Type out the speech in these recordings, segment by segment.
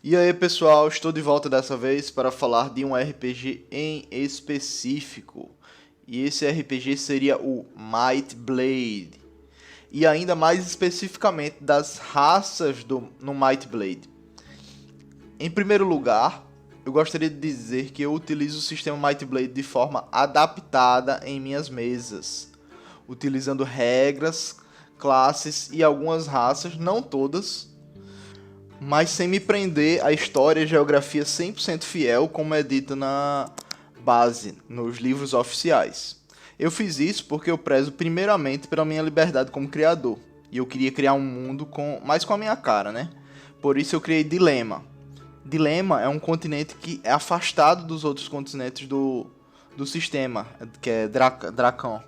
E aí pessoal, estou de volta dessa vez para falar de um RPG em específico. E esse RPG seria o Might Blade. E ainda mais especificamente das raças no Might Blade. Em primeiro lugar, eu gostaria de dizer que eu utilizo o sistema Might Blade de forma adaptada em minhas mesas, utilizando regras, classes e algumas raças, não todas, mas sem me prender à história e geografia 100% fiel, como é dito na base, nos livros oficiais. Eu fiz isso porque eu prezo primeiramente pela minha liberdade como criador, e eu queria criar um mundo mais com a minha cara, né? Por isso eu criei Dilema. Dilema é um continente que é afastado dos outros continentes do sistema, que é Dracon.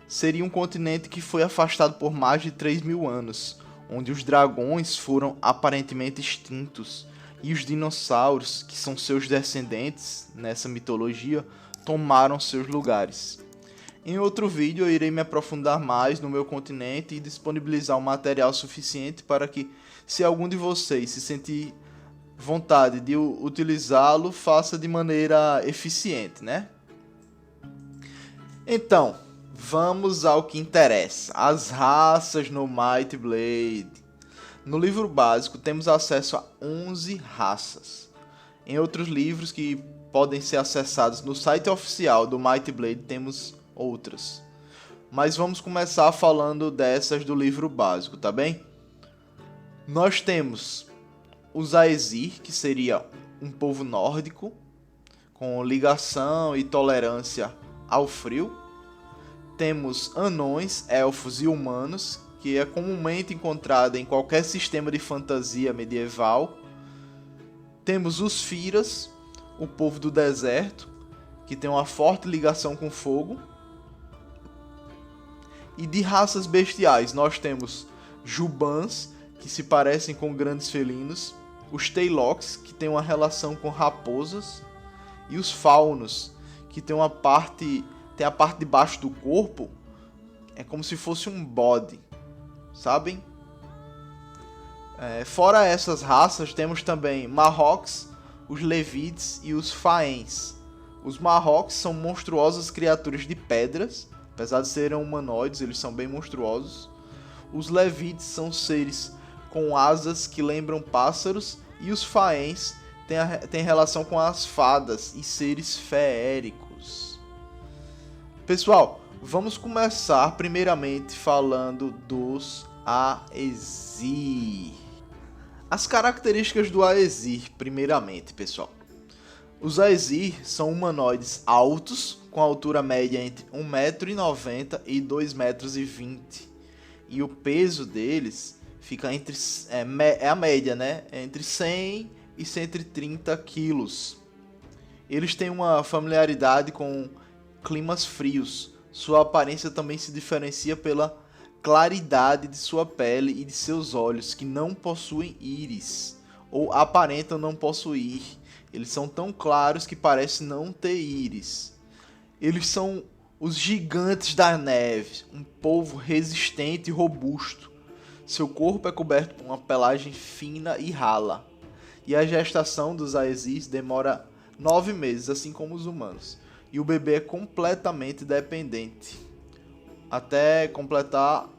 Seria um continente que foi afastado por mais de 3.000 anos, onde os dragões foram aparentemente extintos e os dinossauros, que são seus descendentes nessa mitologia, tomaram seus lugares. Em outro vídeo eu irei me aprofundar mais no meu continente e disponibilizar um material suficiente para que, se algum de vocês se sentir vontade de utilizá-lo, faça de maneira eficiente, né? Então, vamos ao que interessa, as raças no Might Blade. No livro básico temos acesso a 11 raças. Em outros livros que podem ser acessados no site oficial do Might Blade temos outras. Mas vamos começar falando dessas do livro básico, tá bem? Nós temos os Aesir, que seria um povo nórdico, com ligação e tolerância ao frio. Temos anões, elfos e humanos, que é comumente encontrada em qualquer sistema de fantasia medieval. Temos os Firas, o povo do deserto, que tem uma forte ligação com fogo. E de raças bestiais, nós temos Jubans, que se parecem com grandes felinos, os Taylocks, que tem uma relação com raposas, e os Faunos, que tem a parte de baixo do corpo, é como se fosse um bode, sabem? Fora essas raças, temos também Marrocks, os Levites e os Faens. Os Marrocks são monstruosas criaturas de pedras, apesar de serem humanoides, eles são bem monstruosos. Os Levites são seres com asas que lembram pássaros, e os Faens têm relação com as fadas e seres feéricos. Pessoal, vamos começar primeiramente falando dos Aesir. As características do Aesir, primeiramente, pessoal. Os Aesir são humanoides altos, com altura média entre 1,90 m e 2,20 m. E o peso deles fica entre a média, né? Entre 100 e 130 quilos. Eles têm uma familiaridade com climas frios. Sua aparência também se diferencia pela claridade de sua pele e de seus olhos, que não possuem íris, ou aparentam não possuir. Eles são tão claros que parecem não ter íris. Eles são os gigantes da neve, um povo resistente e robusto. Seu corpo é coberto por uma pelagem fina e rala. E a gestação dos Aesir demora 9 meses, assim como os humanos. E o bebê é completamente dependente, até completar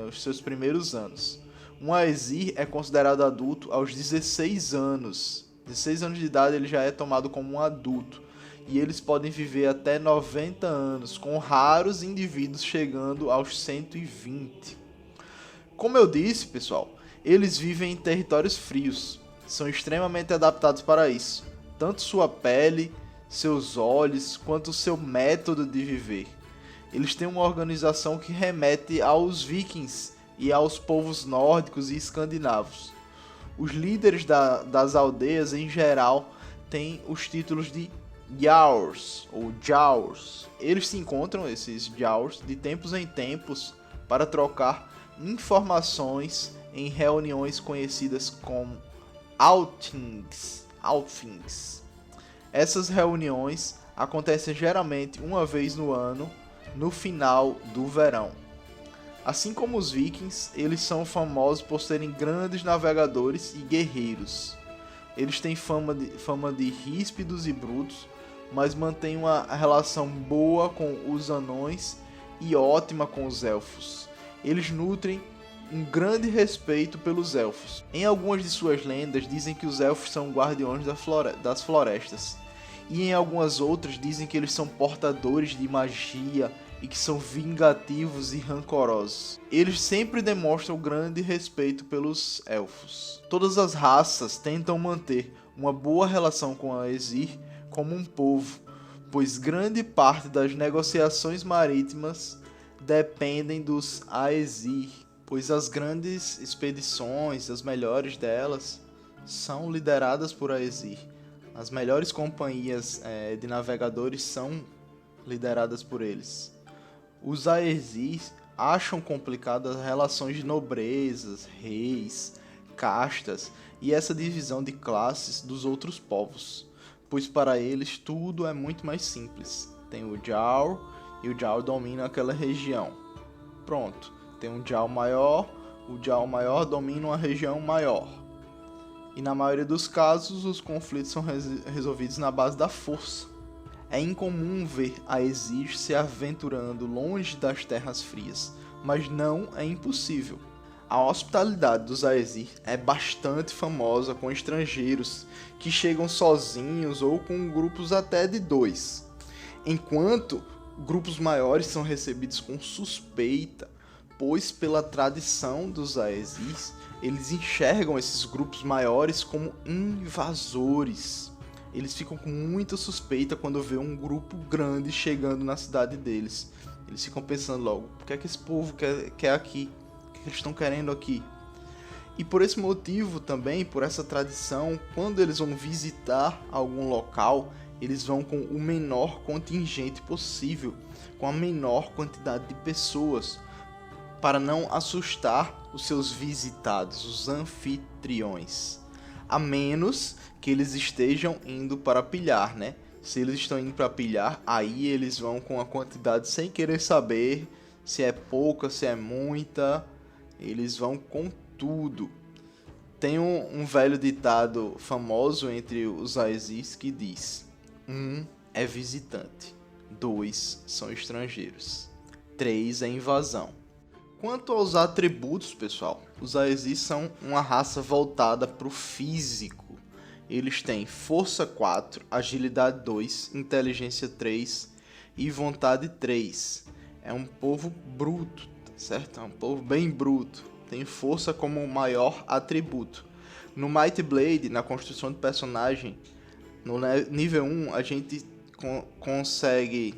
os seus primeiros anos. Um Aesir é considerado adulto aos 16 anos. 16 anos de idade ele já é tomado como um adulto. E eles podem viver até 90 anos, com raros indivíduos chegando aos 120. Como eu disse, pessoal, eles vivem em territórios frios. São extremamente adaptados para isso. Tanto sua pele, seus olhos, quanto seu método de viver. Eles têm uma organização que remete aos vikings e aos povos nórdicos e escandinavos. Os líderes das aldeias, em geral, têm os títulos de Jarls ou Jaurs. Eles se encontram, esses Jaurs, de tempos em tempos para trocar informações em reuniões conhecidas como Outthings. Essas reuniões acontecem geralmente uma vez no ano, no final do verão. Assim como os vikings, eles são famosos por serem grandes navegadores e guerreiros. Eles têm fama de ríspidos e brutos, mas mantêm uma relação boa com os anões e ótima com os elfos. Eles nutrem um grande respeito pelos elfos. Em algumas de suas lendas dizem que os elfos são guardiões das florestas, e em algumas outras dizem que eles são portadores de magia e que são vingativos e rancorosos. Eles sempre demonstram grande respeito pelos elfos. Todas as raças tentam manter uma boa relação com a Aesir como um povo, pois grande parte das negociações marítimas dependem dos Aesir, pois as grandes expedições, as melhores delas, são lideradas por Aesir. As melhores companhias de navegadores são lideradas por eles. Os Aesir acham complicadas as relações de nobrezas, reis, castas e essa divisão de classes dos outros povos, pois para eles tudo é muito mais simples. Tem o Jarl e o Jarl domina aquela região. Pronto, tem um Jarl maior, o Jarl maior domina uma região maior. E na maioria dos casos, os conflitos são resolvidos na base da força. É incomum ver Aesir se aventurando longe das terras frias, mas não é impossível. A hospitalidade dos Aesir é bastante famosa com estrangeiros que chegam sozinhos ou com grupos até de 2, enquanto grupos maiores são recebidos com suspeita, pois pela tradição dos Aesir, eles enxergam esses grupos maiores como invasores. Eles ficam com muita suspeita quando vê um grupo grande chegando na cidade deles. Eles ficam pensando logo, o que é que esse povo quer aqui? O que eles estão querendo aqui? E por esse motivo também, por essa tradição, quando eles vão visitar algum local, eles vão com o menor contingente possível, com a menor quantidade de pessoas, para não assustar os seus visitados, os anfitriões. A menos que eles estejam indo para pilhar, né? Se eles estão indo para pilhar, aí eles vão com a quantidade sem querer saber se é pouca, se é muita. Eles vão com tudo. Tem um velho ditado famoso entre os Aesir que diz: 1 é visitante, 2 são estrangeiros, 3 é invasão. Quanto aos atributos, pessoal, os Aesir são uma raça voltada para o físico. Eles têm força 4, agilidade 2, inteligência 3 e vontade 3. É um povo bruto, certo? É um povo bem bruto. Tem força como o maior atributo. No Might Blade, na construção de personagem, no nível 1, a gente consegue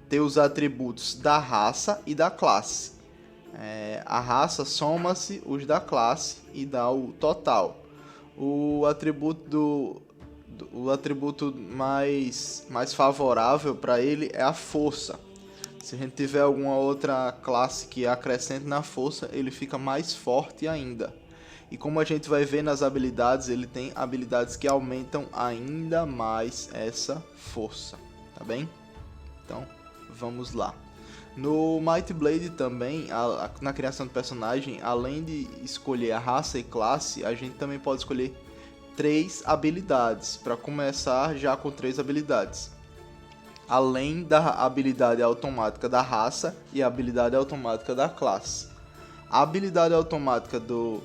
ter os atributos da raça e da classe. A raça soma-se os da classe e dá o total. O atributo mais favorável para ele é a força. Se a gente tiver alguma outra classe que acrescente na força, ele fica mais forte ainda. E como a gente vai ver nas habilidades, ele tem habilidades que aumentam ainda mais essa força, tá bem? Então, vamos lá. No Might Blade também, na criação do personagem, além de escolher a raça e classe, a gente também pode escolher 3 habilidades, para começar já com 3 habilidades. Além da habilidade automática da raça e a habilidade automática da classe. A habilidade automática do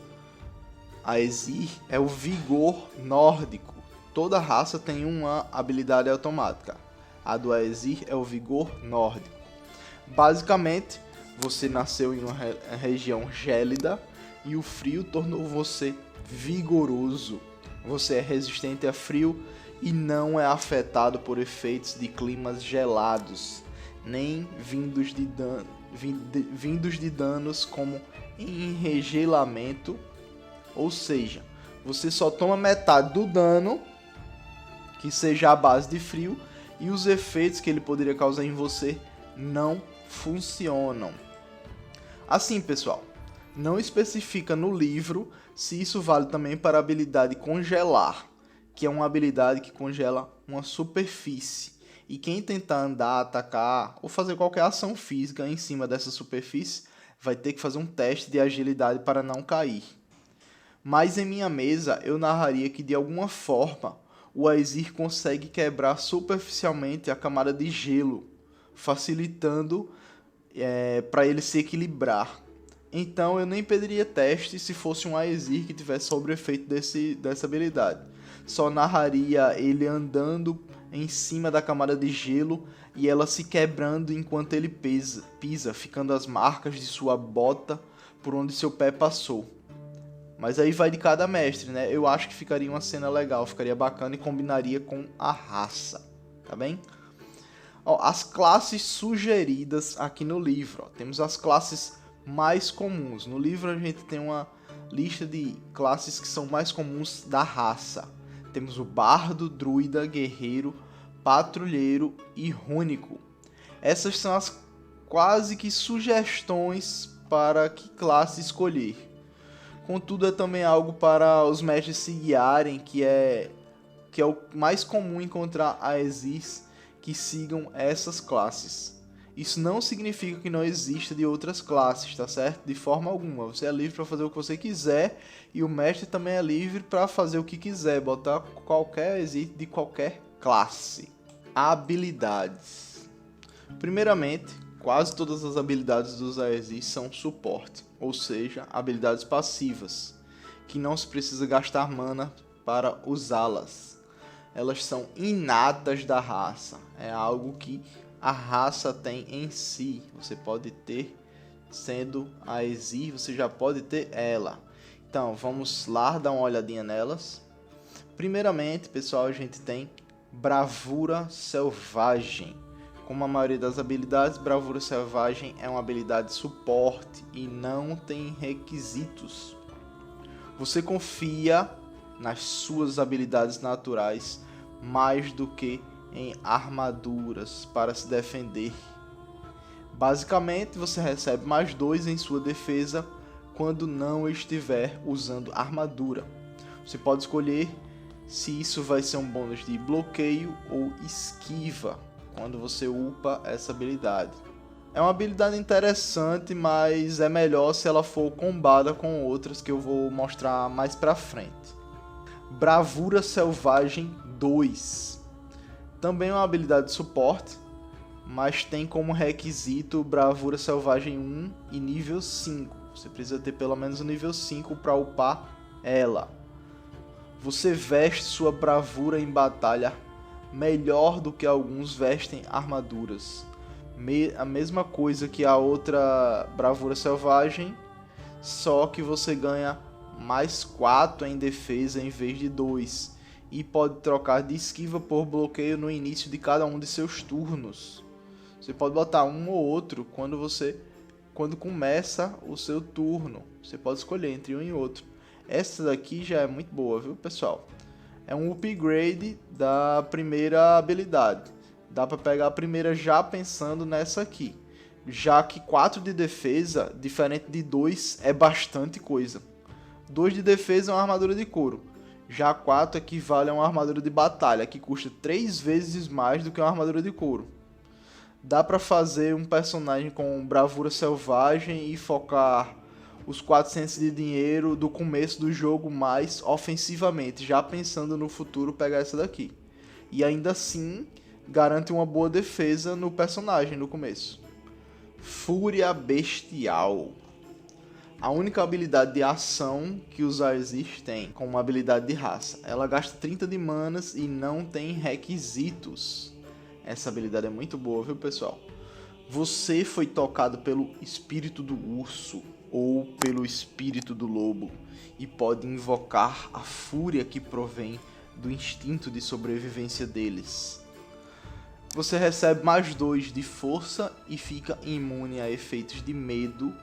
Aesir é o vigor nórdico. Toda raça tem uma habilidade automática. A do Aesir é o vigor nórdico. Basicamente, você nasceu em uma região gélida e o frio tornou você vigoroso. Você é resistente a frio e não é afetado por efeitos de climas gelados, nem vindos de danos como enregelamento. Ou seja, você só toma metade do dano que seja à base de frio e os efeitos que ele poderia causar em você não funcionam. Assim, pessoal, não especifica no livro se isso vale também para a habilidade congelar, que é uma habilidade que congela uma superfície. E quem tentar andar, atacar ou fazer qualquer ação física em cima dessa superfície vai ter que fazer um teste de agilidade para não cair. Mas em minha mesa eu narraria que de alguma forma o Aesir consegue quebrar superficialmente a camada de gelo, facilitando para ele se equilibrar. Então eu nem pediria teste se fosse um Aesir que tivesse sobre o efeito dessa habilidade. Só narraria ele andando em cima da camada de gelo e ela se quebrando enquanto ele pisa, ficando as marcas de sua bota por onde seu pé passou. Mas aí vai de cada mestre, né? Eu acho que ficaria uma cena legal, ficaria bacana e combinaria com a raça, tá bem? Ó, as classes sugeridas aqui no livro. Ó. Temos as classes mais comuns. No livro a gente tem uma lista de classes que são mais comuns da raça. Temos o bardo, druida, guerreiro, patrulheiro e rúnico. Essas são as quase que sugestões para que classe escolher. Contudo, é também algo para os mestres se guiarem, que é o mais comum encontrar Aesirs que sigam essas classes. Isso não significa que não exista de outras classes, tá certo? De forma alguma. Você é livre para fazer o que você quiser e o mestre também é livre para fazer o que quiser, botar qualquer Aesir de qualquer classe. Habilidades. Primeiramente, quase todas as habilidades dos Aesirs são suporte, ou seja, habilidades passivas, que não se precisa gastar mana para usá-las. Elas são inatas da raça, é algo que a raça tem em si. Você pode ter, sendo Aesir, você já pode ter ela. Então, vamos lá dar uma olhadinha nelas. Primeiramente, pessoal, a gente tem Bravura Selvagem. Como a maioria das habilidades, Bravura Selvagem é uma habilidade suporte e não tem requisitos. Você confia nas suas habilidades naturais mais do que em armaduras para se defender. Basicamente, você recebe mais 2 em sua defesa quando não estiver usando armadura. Você pode escolher se isso vai ser um bônus de bloqueio ou esquiva quando você upa essa habilidade. É uma habilidade interessante, mas é melhor se ela for combada com outras que eu vou mostrar mais pra frente. Bravura Selvagem 2. Também é uma habilidade de suporte, mas tem como requisito Bravura Selvagem 1 e nível 5. Você precisa ter pelo menos o nível 5 para upar ela. Você veste sua bravura em batalha melhor do que alguns vestem armaduras. A mesma coisa que a outra Bravura Selvagem, só que você ganha mais 4 em defesa em vez de 2 e pode trocar de esquiva por bloqueio no início de cada um de seus turnos. Você pode botar um ou outro quando começa o seu turno. Você pode escolher entre um e outro. Essa daqui já é muito boa, viu, pessoal? É um upgrade da primeira habilidade. Dá para pegar a primeira já pensando nessa aqui. Já que 4 de defesa, diferente de 2, é bastante coisa. 2 de defesa é uma armadura de couro. Já 4 equivale a uma armadura de batalha, que custa 3 vezes mais do que uma armadura de couro. Dá para fazer um personagem com bravura selvagem e focar os 400 de dinheiro do começo do jogo mais ofensivamente, já pensando no futuro pegar essa daqui. E ainda assim garante uma boa defesa no personagem no começo. Fúria Bestial. A única habilidade de ação que os Aesir têm como uma habilidade de raça. Ela gasta 30 de manas e não tem requisitos. Essa habilidade é muito boa, viu, pessoal? Você foi tocado pelo espírito do urso ou pelo espírito do lobo e pode invocar a fúria que provém do instinto de sobrevivência deles. Você recebe mais 2 de força e fica imune a efeitos de medo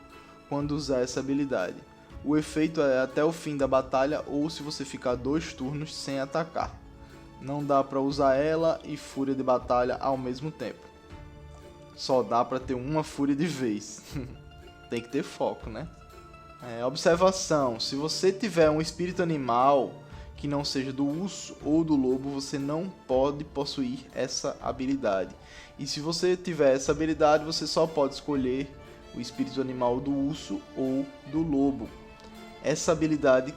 quando usar essa habilidade. O efeito é até o fim da batalha ou se você ficar 2 turnos sem atacar. Não dá para usar ela e fúria de batalha ao mesmo tempo. Só dá para ter uma fúria de vez. Tem que ter foco, né? Observação: se você tiver um espírito animal que não seja do urso ou do lobo, você não pode possuir essa habilidade. E se você tiver essa habilidade, você só pode escolher o espírito animal do urso ou do lobo. Essa habilidade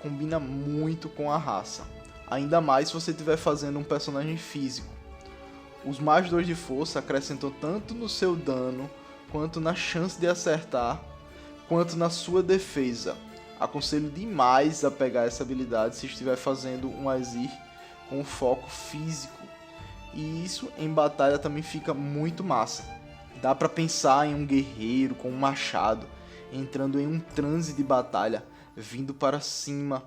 combina muito com a raça. Ainda mais se você estiver fazendo um personagem físico. Os mais 2 de força acrescentam tanto no seu dano, quanto na chance de acertar, quanto na sua defesa. Aconselho demais a pegar essa habilidade se estiver fazendo um Aesir com foco físico. E isso em batalha também fica muito massa. Dá pra pensar em um guerreiro com um machado, entrando em um transe de batalha, vindo para cima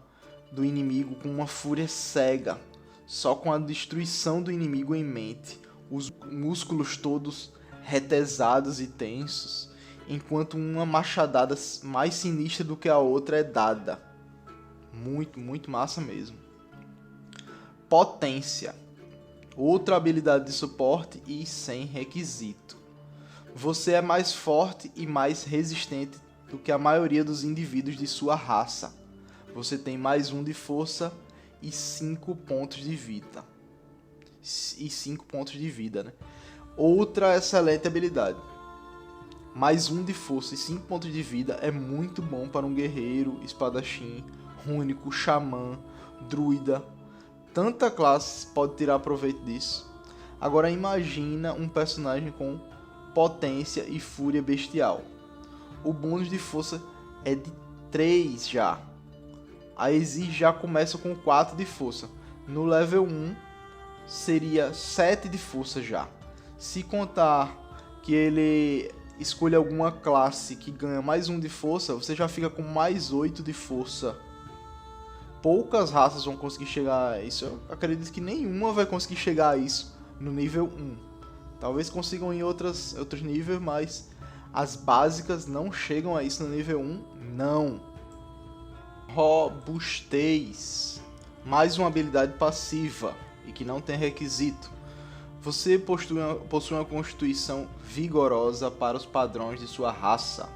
do inimigo com uma fúria cega, só com a destruição do inimigo em mente, os músculos todos retesados e tensos, enquanto uma machadada mais sinistra do que a outra é dada. Muito, muito massa mesmo. Potência. Outra habilidade de suporte e sem requisito. Você é mais forte e mais resistente do que a maioria dos indivíduos de sua raça. Você tem mais 1 de força e 5 pontos de vida. Né? Outra excelente habilidade. Mais 1 de força e 5 pontos de vida é muito bom para um guerreiro, espadachim, rúnico, xamã, druida. Tanta classe pode tirar proveito disso. Agora imagina um personagem com potência e fúria bestial. O bônus de força é de 3 já. A Aesir já começa com 4 de força. No level 1 seria 7 de força já. Se contar que ele escolhe alguma classe que ganha mais 1 de força, você já fica com mais 8 de força. Poucas raças vão conseguir chegar a isso. Eu acredito que nenhuma vai conseguir chegar a isso no nível 1. Talvez consigam em outros níveis, mas as básicas não chegam a isso no nível 1, não. Robustez. Mais uma habilidade passiva e que não tem requisito. Você possui uma constituição vigorosa para os padrões de sua raça.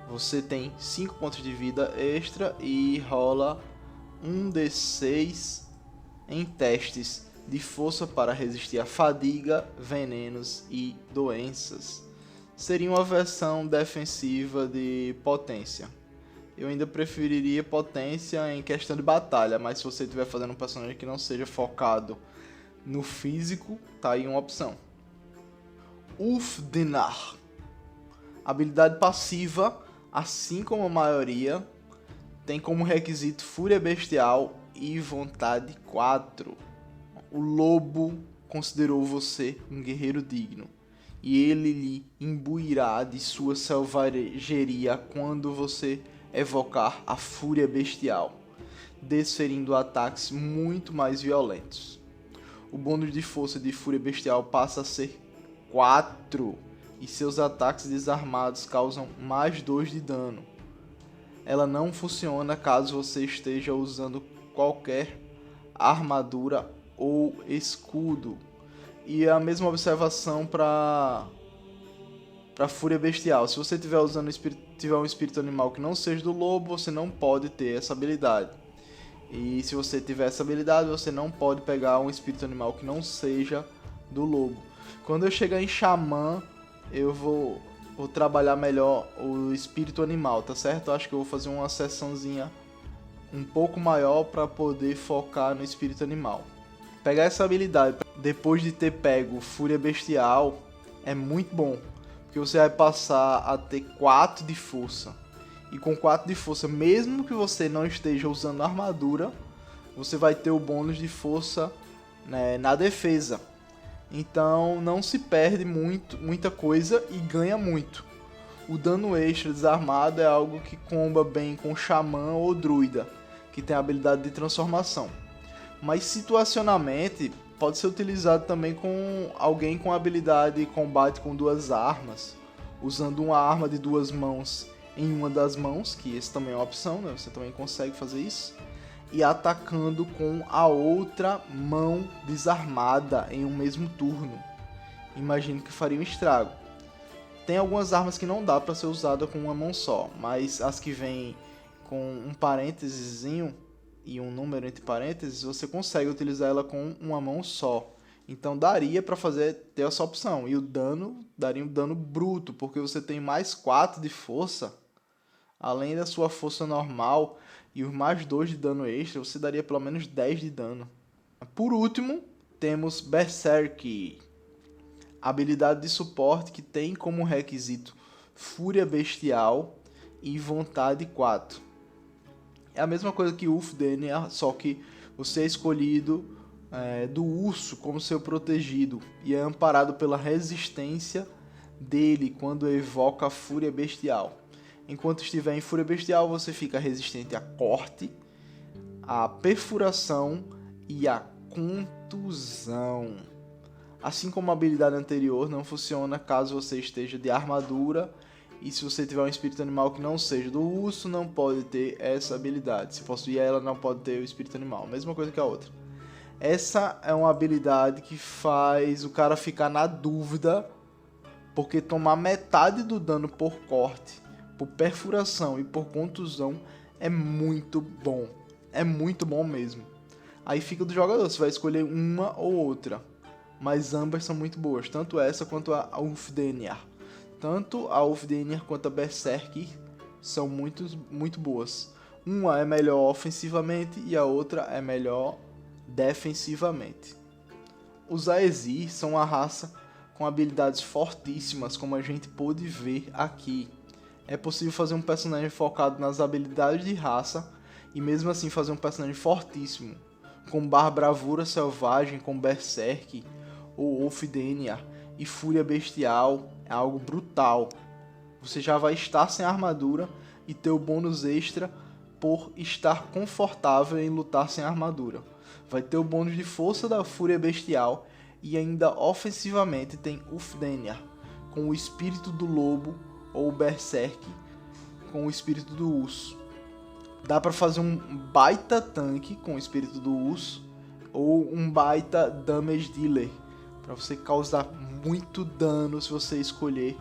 Você tem 5 pontos de vida extra e rola 1d6 em testes de força para resistir a fadiga, venenos e doenças. Seria uma versão defensiva de potência. Eu ainda preferiria potência em questão de batalha, mas se você estiver fazendo um personagem que não seja focado no físico, tá aí uma opção. Ulfdinar. Habilidade passiva, assim como a maioria, tem como requisito Fúria Bestial e Vontade 4. O lobo considerou você um guerreiro digno, e ele lhe imbuirá de sua selvageria quando você evocar a Fúria Bestial, desferindo ataques muito mais violentos. O bônus de força de Fúria Bestial passa a ser 4, e seus ataques desarmados causam mais 2 de dano. Ela não funciona caso você esteja usando qualquer armadura ou escudo. E a mesma observação para Fúria Bestial. Se você tiver um espírito animal que não seja do lobo, você não pode ter essa habilidade. E se você tiver essa habilidade, você não pode pegar um espírito animal que não seja do lobo. Quando eu chegar em Xamã, eu vou trabalhar melhor o espírito animal, tá certo? Eu acho que eu vou fazer uma sessãozinha um pouco maior para poder focar no espírito animal. Pegar essa habilidade depois de ter pego Fúria Bestial é muito bom, porque você vai passar a ter 4 de força. E com 4 de força, mesmo que você não esteja usando armadura, você vai ter o bônus de força, né, na defesa. Então não se perde muita coisa e ganha muito. O dano extra desarmado é algo que comba bem com Xamã ou Druida, que tem a habilidade de transformação. Mas situacionalmente pode ser utilizado também com alguém com habilidade de combate com 2 armas, usando uma arma de 2 mãos em uma das mãos, que esse também é uma opção, né? Você também consegue fazer isso, e atacando com a outra mão desarmada em um mesmo turno. Imagino que faria um estrago. Tem algumas armas que não dá para ser usada com uma mão só, mas as que vêm com um parênteses e um número entre parênteses, você consegue utilizar ela com uma mão só. Então daria para ter essa opção. E o dano daria um dano bruto, porque você tem mais 4 de força, além da sua força normal. e os mais 2 de dano extra, você daria pelo menos 10 de dano. Por último, temos Berserk, habilidade de suporte que tem como requisito Fúria Bestial e Vontade 4. É a mesma coisa que Ulfdeniar, só que você é escolhido do urso como seu protegido e é amparado pela resistência dele quando evoca a Fúria Bestial. Enquanto estiver em Fúria Bestial, você fica resistente a corte, a perfuração e a contusão. Assim como a habilidade anterior, não funciona caso você esteja de armadura, e se você tiver um espírito animal que não seja do urso, não pode ter essa habilidade. Se possuir ela, não pode ter o espírito animal. Mesma coisa que a outra. Essa é uma habilidade que faz o cara ficar na dúvida, porque tomar metade do dano por corte, por perfuração e por contusão é muito bom. É muito bom mesmo. Aí fica do jogador, você vai escolher uma ou outra. Mas ambas são muito boas, tanto essa quanto a Ulfdeniar. Tanto a Ulfdeniar quanto a Berserk são muito boas. Uma é melhor ofensivamente e a outra é melhor defensivamente. Os Aesir são uma raça com habilidades fortíssimas, como a gente pôde ver aqui. É possível fazer um personagem focado nas habilidades de raça e mesmo assim fazer um personagem fortíssimo, com Bravura Selvagem, com Berserk ou Ulfdeniar e Fúria Bestial. É algo brutal. Você já vai estar sem armadura e ter o bônus extra por estar confortável em lutar sem armadura. Vai ter o bônus de força da Fúria Bestial e ainda ofensivamente tem Ulfdeniar com o espírito do lobo ou Berserk com o espírito do urso. Dá para fazer um baita tanque com o espírito do urso ou um baita damage dealer para você causar muito dano se você escolher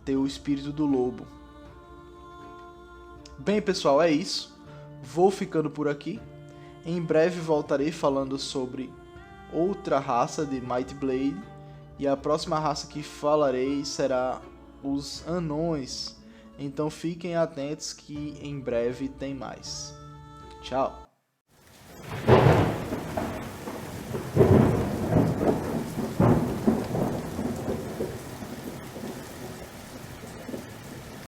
ter o espírito do lobo. Bem, pessoal, é isso. Vou ficando por aqui. Em breve voltarei falando sobre outra raça de Might Blade e a próxima raça que falarei será os anões. Então fiquem atentos que em breve tem mais. Tchau!